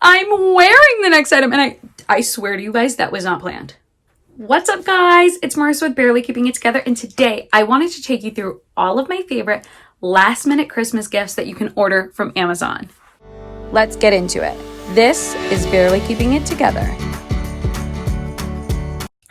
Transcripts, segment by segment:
I'm wearing the next item, and I swear to you guys, that was not planned. What's up, guys? It's Marissa with Barely Keeping It Together, and today I wanted to take you through all of my favorite last-minute Christmas gifts that you can order from Amazon. Let's get into it. This is Barely Keeping It Together.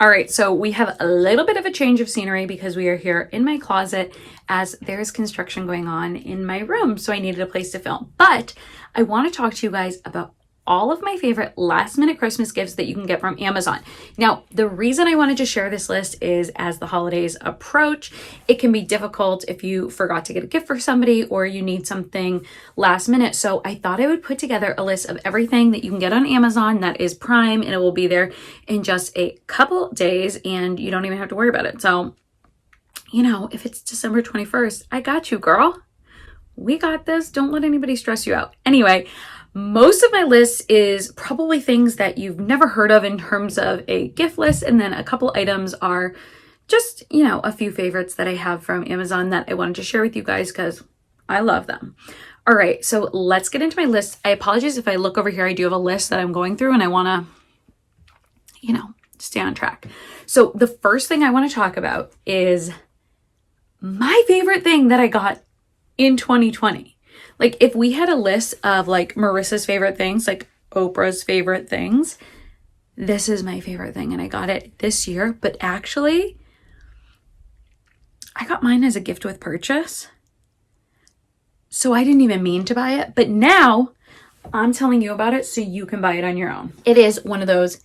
All right, so we have a little bit of a change of scenery because we are here in my closet as there's construction going on in my room, so I needed a place to film. But I want to talk to you guys about all of my favorite last minute Christmas gifts that you can get from Amazon. Now, the reason I wanted to share this list is as the holidays approach, it can be difficult if you forgot to get a gift for somebody or you need something last minute. So I thought I would put together a list of everything that you can get on Amazon that is Prime, and it will be there in just a couple days and you don't even have to worry about it. So, you know, if it's December 21st, I got you, girl. We got this. Don't let anybody stress you out. Anyway, most of my list is probably things that you've never heard of in terms of a gift list. And then a couple items are just, you know, a few favorites that I have from Amazon that I wanted to share with you guys because I love them. All right, so let's get into my list. I apologize if I look over here. I do have a list that I'm going through and I want to, you know, stay on track. So the first thing I want to talk about is my favorite thing that I got in 2020. Like if we had a list of like Marissa's favorite things, like Oprah's favorite things, this is my favorite thing. And I got it this year, but actually I got mine as a gift with purchase. So I didn't even mean to buy it, but now I'm telling you about it so you can buy it on your own. It is one of those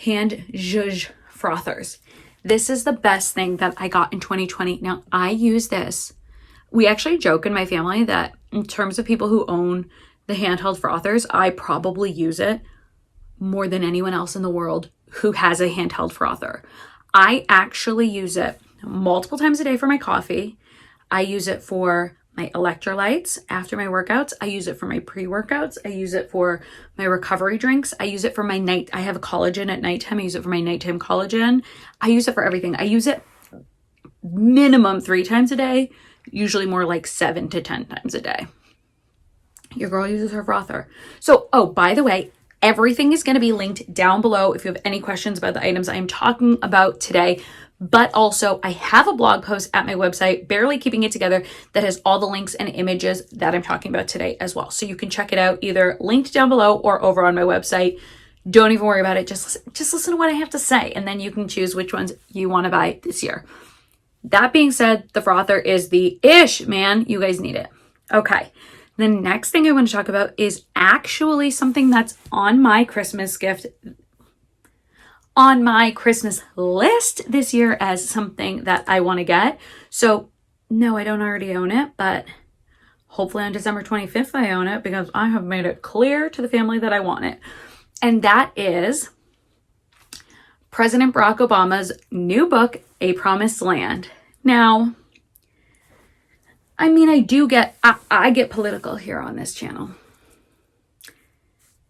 Handheld frothers. This is the best thing that I got in 2020. Now I use this. We actually joke in my family that in terms of people who own the handheld frothers, I probably use it more than anyone else in the world who has a handheld frother. I actually use it multiple times a day for my coffee. I use it for my electrolytes after my workouts. I use it for my pre-workouts. I use it for my recovery drinks. I use it for my night. I have a collagen at nighttime. I use it for my nighttime collagen. I use it for everything. I use it minimum 3 times a day. Usually more like 7 to 10 times a day. Your girl uses her frother. So, oh, by the way, everything is going to be linked down below if you have any questions about the items I'm talking about today. But also, I have a blog post at my website, Barely Keeping It Together, that has all the links and images that I'm talking about today as well. So you can check it out either linked down below or over on my website. Don't even worry about it. Just listen to what I have to say, and then you can choose which ones you want to buy this year. That being said, the frother is the ish, man. You guys need it. Okay. The next thing I want to talk about is actually something that's on my Christmas gift, on my Christmas list this year as something that I want to get. So no, I don't already own it, but hopefully on December 25th, I own it because I have made it clear to the family that I want it. And that is President Barack Obama's new book, A Promised Land. Now, I mean, I get political here on this channel,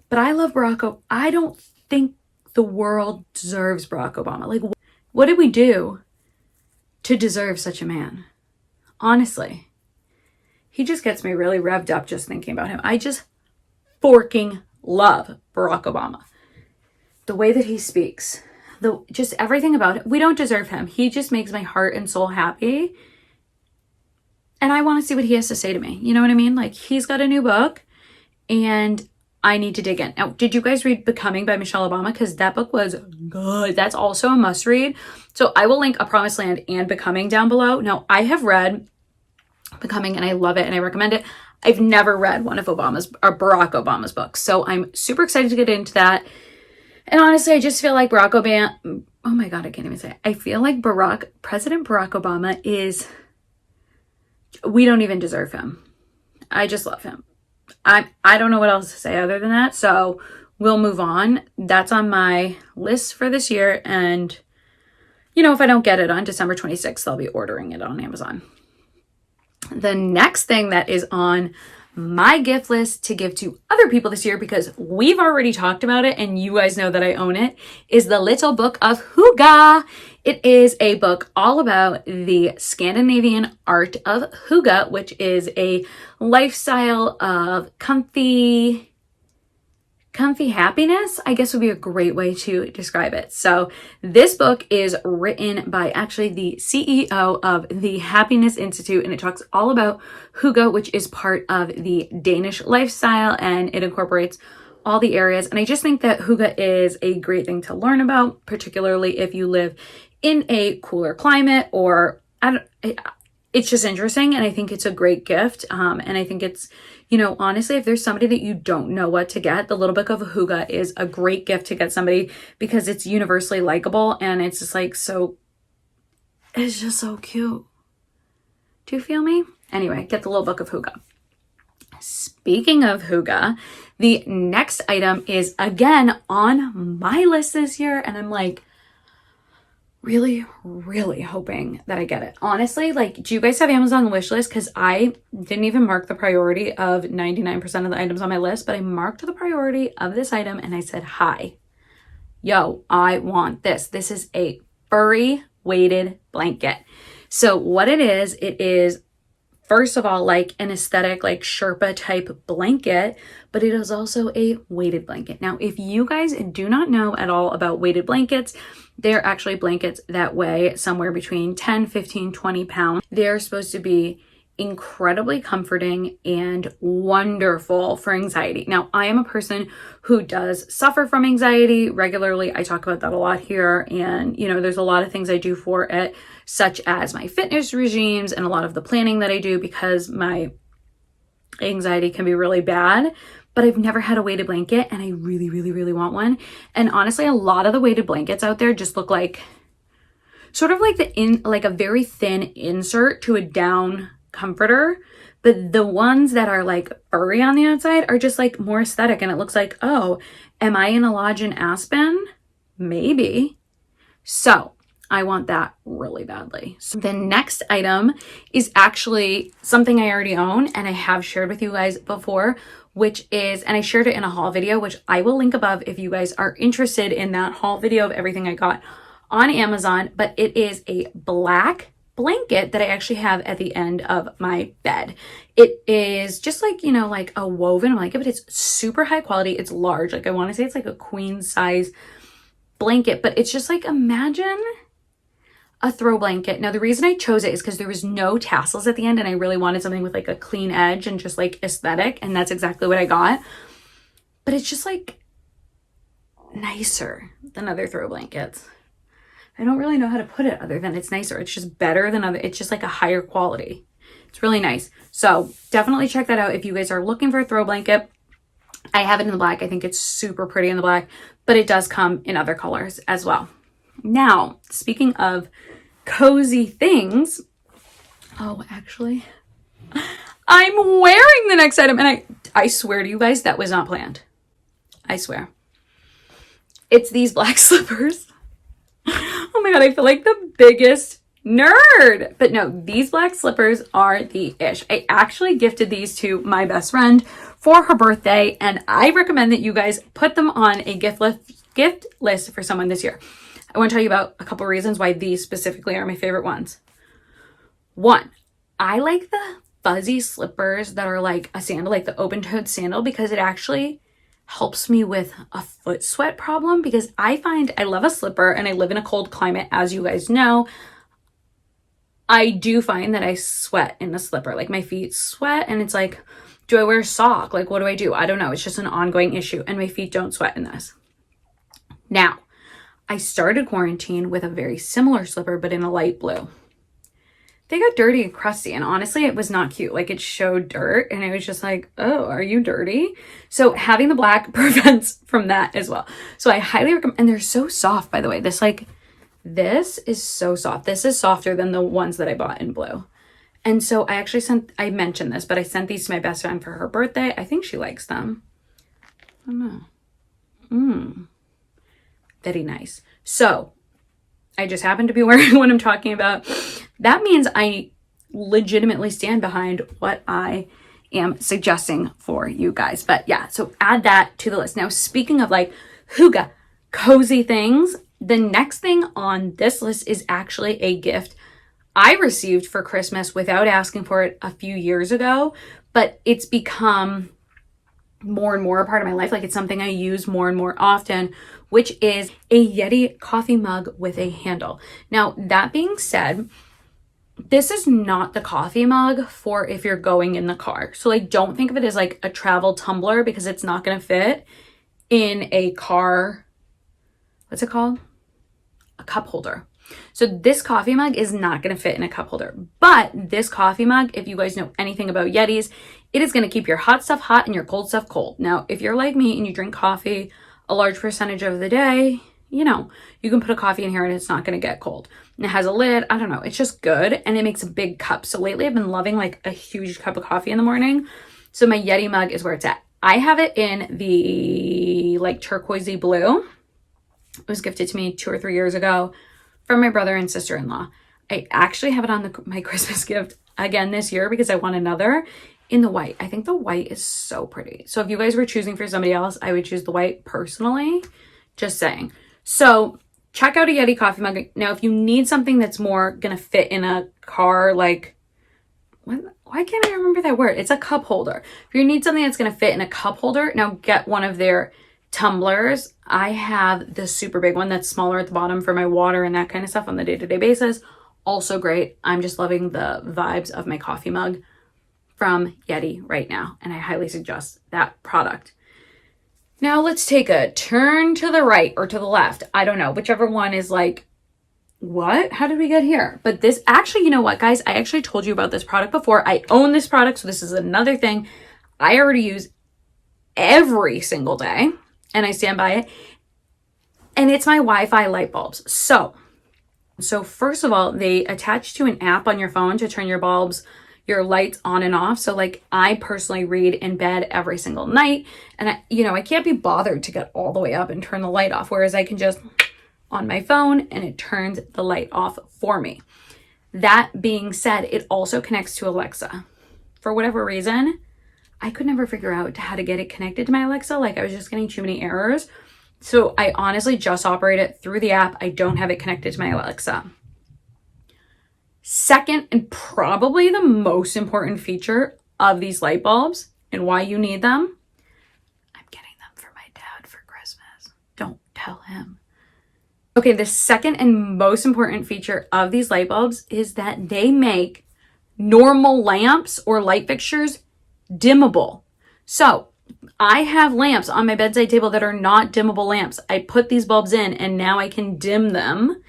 but I love Barack Obama. I don't think the world deserves Barack Obama. Like, what did we do to deserve such a man? Honestly, he just gets me really revved up just thinking about him. I just forking love Barack Obama. The way that he speaks, just everything about it. We don't deserve him. He just makes my heart and soul happy. And I want to see what he has to say to me. You know what I mean? Like, he's got a new book and I need to dig in. Now, did you guys read Becoming by Michelle Obama? Because that book was good. That's also a must read. So I will link A Promised Land and Becoming down below. Now, I have read Becoming and I love it and I recommend it. I've never read one of Barack Obama's books. So I'm super excited to get into that. And honestly, I just feel like Barack Obama, oh my God, I can't even say it. I feel like President Barack Obama we don't even deserve him. I just love him. I don't know what else to say other than that. So we'll move on. That's on my list for this year. And, you know, if I don't get it on December 26th, I'll be ordering it on Amazon. The next thing that is on my gift list to give to other people this year, because we've already talked about it and you guys know that I own it, is The Little Book of Hygge. It is a book all about the Scandinavian art of hygge, which is a lifestyle of comfy comfy happiness, I guess would be a great way to describe it. So this book is written by actually the CEO of the Happiness Institute, and it talks all about Hygge, which is part of the Danish lifestyle, and it incorporates all the areas. And I just think that Hygge is a great thing to learn about, particularly if you live in a cooler climate, or it's just interesting. And I think it's a great gift. And I think it's, you know, honestly, if there's somebody that you don't know what to get, the little book of Hygge is a great gift to get somebody, because it's universally likable, and it's just like, it's just so cute. Do you feel me? Anyway, get the little book of Hygge. Speaking of Hygge, the next item is again on my list this year, and I'm like really, really hoping that I get it. Honestly, like, do you guys have Amazon wish list? Because I didn't even mark the priority of 99% of the items on my list, but I marked the priority of this item and I said, hi, yo, I want this. This is a furry weighted blanket. So what it is first of all, like an aesthetic, like Sherpa type blanket, but it is also a weighted blanket. Now, if you guys do not know at all about weighted blankets, they're actually blankets that weigh somewhere between 10, 15, 20 pounds. They're supposed to be incredibly comforting and wonderful for anxiety. Now, I am a person who does suffer from anxiety regularly. I talk about that a lot here, and you know, there's a lot of things I do for it, such as my fitness regimes and a lot of the planning that I do, because my anxiety can be really bad. But I've never had a weighted blanket, and I really, really, really want one. And honestly, a lot of the weighted blankets out there just look like sort of like like a very thin insert to a down comforter, but the ones that are like furry on the outside are just like more aesthetic, and it looks like, oh, am I in a lodge in Aspen? Maybe. So I want that really badly. So the next item is actually something I already own, and I have shared with you guys before, which is, and I shared it in a haul video, which I will link above if you guys are interested in that haul video of everything I got on Amazon. But it is a black blanket that I actually have at the end of my bed. It is just like, you know, like a woven blanket, but it's super high quality. It's large. Like, I want to say it's like a queen size blanket, but it's just like, imagine a throw blanket. Now, the reason I chose it is because there was no tassels at the end, and I really wanted something with like a clean edge and just like aesthetic, and that's exactly what I got. But it's just like nicer than other throw blankets. I don't really know how to put it other than it's nicer. It's just better than other. It's just like a higher quality. It's really nice. So definitely check that out if you guys are looking for a throw blanket. I have it in the black. I think it's super pretty in the black, but it does come in other colors as well. Now, speaking of cozy things, oh, actually, I'm wearing the next item, and I swear to you guys, that was not planned. I swear. It's these black slippers. Oh my God, I feel like the biggest nerd. But no, these black slippers are the ish. I actually gifted these to my best friend for her birthday, and I recommend that you guys put them on a gift list for someone this year. I want to tell you about a couple reasons why these specifically are my favorite ones. One, I like the fuzzy slippers that are like a sandal, like the open-toed sandal, because it actually helps me with a foot sweat problem, because I find I love a slipper, and I live in a cold climate, as you guys know. I do find that I sweat in a slipper, like my feet sweat, and it's like, do I wear a sock? Like, what do I do? I don't know. It's just an ongoing issue, and my feet don't sweat in this. Now, I started quarantine with a very similar slipper, but in a light blue. They got dirty and crusty, and honestly, it was not cute. Like, it showed dirt, and I was just like, oh, are you dirty? So having the black prevents from that as well. So I highly recommend, and they're so soft, by the way. This is so soft. This is softer than the ones that I bought in blue. And so I mentioned this, but I sent these to my best friend for her birthday. I think she likes them. I don't know. Very nice. So I just happen to be wearing what I'm talking about. That means I legitimately stand behind what I am suggesting for you guys. But yeah, so add that to the list. Now, speaking of like Hygge, cozy things, the next thing on this list is actually a gift I received for Christmas without asking for it a few years ago, but it's become more and more a part of my life. Like it's something I use more and more often, which is a Yeti coffee mug with a handle. Now, that being said, this is not the coffee mug for if you're going in the car. So like, don't think of it as like a travel tumbler because it's not going to fit in a car. What's it called? A cup holder. So this coffee mug is not going to fit in a cup holder, but this coffee mug, if you guys know anything about Yetis, it is going to keep your hot stuff hot and your cold stuff cold. Now, if you're like me and you drink coffee a large percentage of the day, you know, you can put a coffee in here and it's not going to get cold. And it has a lid. I don't know. It's just good. And it makes a big cup. So lately I've been loving like a huge cup of coffee in the morning. So my Yeti mug is where it's at. I have it in the like turquoisey blue. It was gifted to me 2 or 3 years ago from my brother and sister-in-law. I actually have it on my Christmas gift again this year because I want another in the white. I think the white is so pretty. So if you guys were choosing for somebody else, I would choose the white personally. Just saying. So check out a Yeti coffee mug. Now, if you need something that's more going to fit in a car, like, why can't I remember that word? It's a cup holder. If you need something that's going to fit in a cup holder, now get one of their tumblers. I have this super big one that's smaller at the bottom for my water and that kind of stuff on the day-to-day basis. Also great. I'm just loving the vibes of my coffee mug from Yeti right now, and I highly suggest that product. Now let's take a turn to the right or to the left. I don't know, whichever one is like, what? How did we get here? But this actually, you know what, guys? I actually told you about this product before. I own this product, so this is another thing I already use every single day. And I stand by it. And it's my Wi-Fi light bulbs. So first of all, they attach to an app on your phone to turn your lights on and off. So like I personally read in bed every single night. And I can't be bothered to get all the way up and turn the light off. Whereas I can just on my phone and it turns the light off for me. That being said, it also connects to Alexa. For whatever reason, I could never figure out how to get it connected to my Alexa. Like I was just getting too many errors. So I honestly just operate it through the app. I don't have it connected to my Alexa. Second, and probably the most important feature of these light bulbs and why you need them, I'm getting them for my dad for Christmas. Don't tell him. Okay, the second and most important feature of these light bulbs is that they make normal lamps or light fixtures dimmable. So I have lamps on my bedside table that are not dimmable lamps. I put these bulbs in and now I can dim them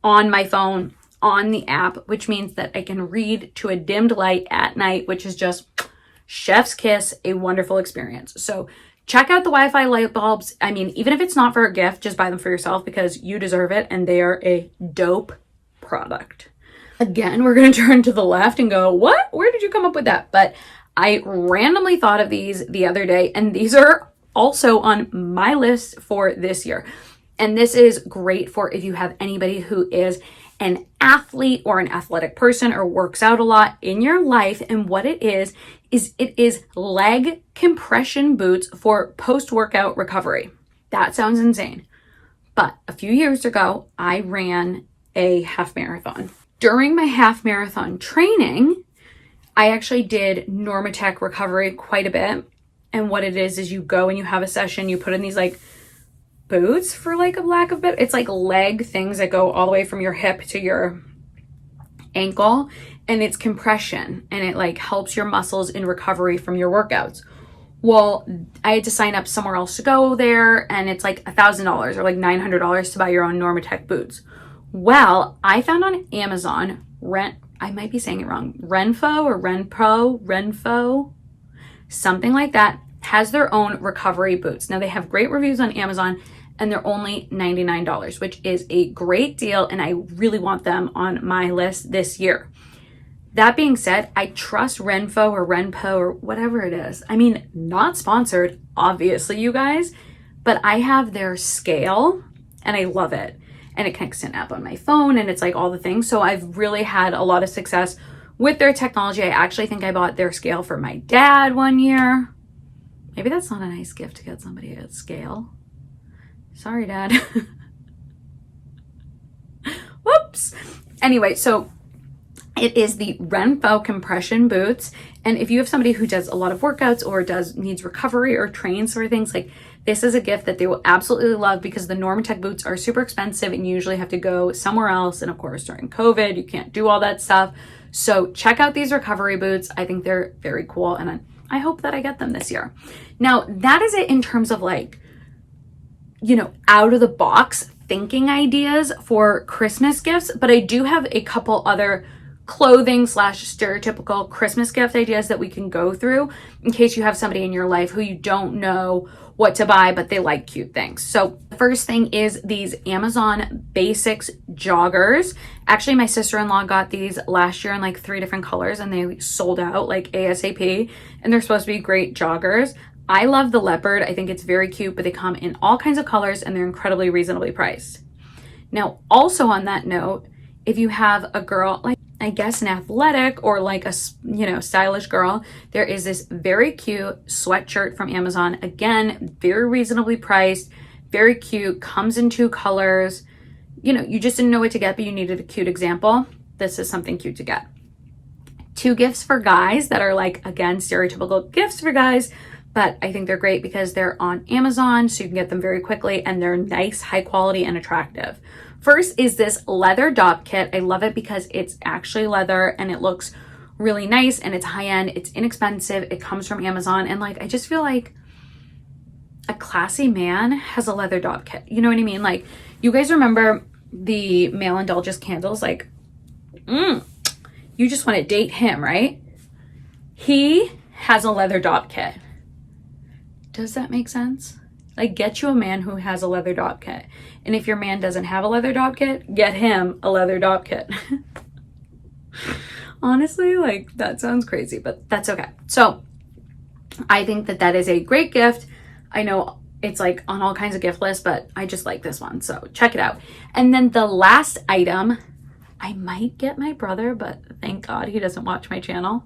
on my phone, on the app, which means that I can read to a dimmed light at night, which is just chef's kiss, a wonderful experience. So check out the Wi-Fi light bulbs. I mean, even if it's not for a gift, just buy them for yourself because you deserve it and they are a dope product. Again, we're going to turn to the left and go, what? Where did you come up with that? But I randomly thought of these the other day, and these are also on my list for this year. And this is great for if you have anybody who is an athlete or an athletic person or works out a lot in your life. And what it is it is leg compression boots for post-workout recovery. That sounds insane. But a few years ago, I ran a half marathon. During my half marathon training, I actually did Normatec recovery quite a bit. And what it is you go and you have a session, you put in these like boots for like a lack of better. It's like leg things that go all the way from your hip to your ankle. And it's compression and it like helps your muscles in recovery from your workouts. Well, I had to sign up somewhere else to go there. And it's like $1,000 or like $900 to buy your own Normatec boots. Well, I found on Amazon, I might be saying it wrong, Renfo, something like that, has their own recovery boots. Now they have great reviews on Amazon and they're only $99, which is a great deal. And I really want them on my list this year. That being said, I trust Renfo or whatever it is. I mean, not sponsored, obviously, you guys, but I have their scale and I love it. And it connects to an app on my phone and it's like all the things. So I've really had a lot of success with their technology. I actually think I bought their scale for my dad one year. Maybe that's not a nice gift to get somebody a scale. Sorry, Dad. Whoops. Anyway, so it is the Renfo compression boots And if you have somebody who does a lot of workouts or needs recovery or trains for things, like this is a gift that they will absolutely love, because the Normatec boots are super expensive and you usually have to go somewhere else. And of course, during COVID, you can't do all that stuff. So check out these recovery boots. I think they're very cool, and I hope that I get them this year. Now, that is it in terms of like, you know, out of the box thinking ideas for Christmas gifts. But I do have a couple other clothing / stereotypical Christmas gift ideas that we can go through in case you have somebody in your life who you don't know what to buy, but they like cute things. So the first thing is these Amazon Basics joggers. Actually, my sister-in-law got these last year in like 3 different colors, and they sold out like ASAP, and they're supposed to be great joggers. I love the leopard. I think it's very cute, but they come in all kinds of colors and they're incredibly reasonably priced. Now, also on that note, if you have a girl, like I guess an athletic or like a, you know, stylish girl, there is this very cute sweatshirt from Amazon. Again, very reasonably priced, very cute, comes in 2 colors. You know, you just didn't know what to get, but you needed a cute example. This is something cute to get. 2 gifts for guys that are like, again, stereotypical gifts for guys, but I think they're great because they're on Amazon, so you can get them very quickly, and they're nice, high quality, and attractive. First is this leather Dopp Kitt. I love it because it's actually leather and it looks really nice, and it's high end, it's inexpensive, it comes from Amazon, and like I just feel like a classy man has a leather Dopp Kitt. You know what I mean? Like, you guys remember the male indulgence candles? Like, you just want to date him, right? He has a leather Dopp Kitt. Does that make sense? Like, get you a man who has a leather Dopp Kitt. And if your man doesn't have a leather Dopp Kitt, get him a leather Dopp Kitt. Honestly, like, that sounds crazy, but that's okay. So I think that that is a great gift. I know it's like on all kinds of gift lists, but I just like this one. So check it out. And then the last item, I might get my brother, but thank God he doesn't watch my channel.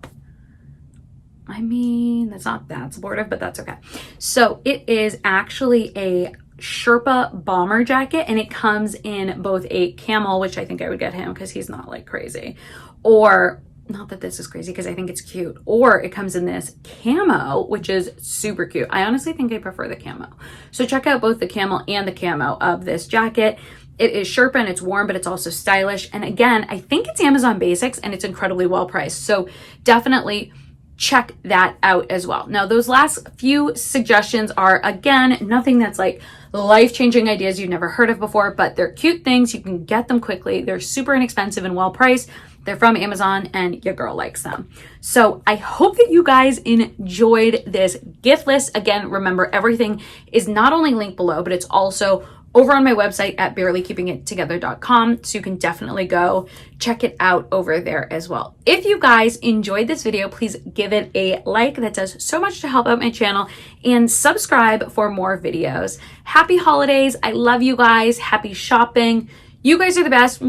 I mean, that's not that supportive, but that's okay. So it is actually a Sherpa bomber jacket, and it comes in both a camel, which I think I would get him because he's not like crazy, or not that this is crazy because I think it's cute, or it comes in this camo, which is super cute. I honestly think I prefer the camo. So check out both the camel and the camo of this jacket. It is Sherpa and it's warm, but it's also stylish. And again, I think it's Amazon Basics and it's incredibly well priced. So definitely check that out as well. Now, those last few suggestions are, again, nothing that's like life-changing ideas you've never heard of before, but they're cute things. You can get them quickly. They're super inexpensive and well priced. They're from Amazon and your girl likes them. So I hope that you guys enjoyed this gift list. Again, remember, everything is not only linked below, but it's also over on my website at barelykeepingittogether.com. So you can definitely go check it out over there as well. If you guys enjoyed this video, please give it a like. That does so much to help out my channel, and subscribe for more videos. Happy holidays. I love you guys. Happy shopping. You guys are the best.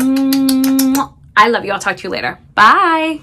I love you. I'll talk to you later. Bye.